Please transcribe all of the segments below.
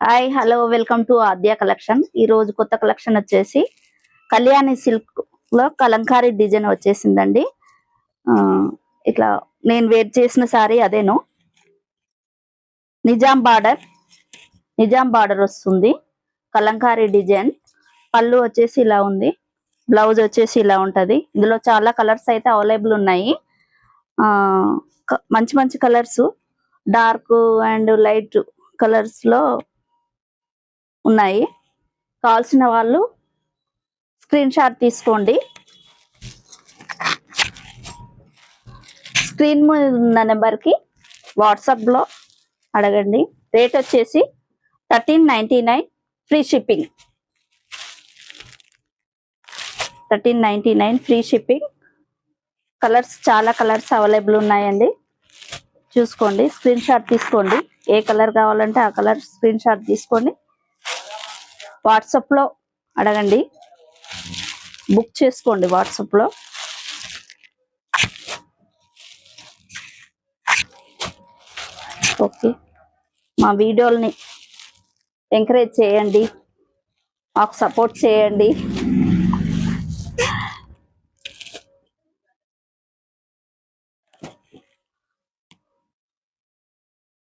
Hi hello welcome to Aadya collection. ఈ రోజు కొత్త కలెక్షన్ వచ్చేసి కళ్యాణి సిల్క్ లో కలంకారీ డిజైన్ వచ్చేసిందండి. ఆ ఇట్లా నేను వేర్ చేసిన సారీ అదేను. నిజాం బార్డర్ వస్తుంది. కలంకారీ డిజైన్. పళ్ళు వచ్చేసి ఇలా ఉంది. బ్లౌజ్ వచ్చేసి ఇలా ఉంటది. ఇందులో చాలా కలర్స్ అయితే అవైలబుల్ ఉన్నాయి. ఆ మంచి మంచి colours, dark and light colours లో ఉన్నాయి. కావాల్సిన వాళ్ళు స్క్రీన్ షాట్ తీసుకోండి. స్క్రీన్ మీద ఉన్న నెంబర్కి వాట్సాప్లో అడగండి. రేట్ వచ్చేసి 1399 free shipping. 1399 free shipping. Colours చాలా కలర్స్ అవైలబుల్ ఉన్నాయండి. చూసుకోండి, స్క్రీన్ షాట్ తీసుకోండి. ఏ కలర్ కావాలంటే ఆ కలర్ స్క్రీన్ షాట్ తీసుకోండి. వాట్సాప్లో అడగండి, బుక్ చేసుకోండి వాట్సాప్లో. ఓకే, మా వీడియోల్ని ఎంకరేజ్ చేయండి, మాకు సపోర్ట్ చేయండి.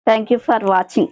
Thank you for watching.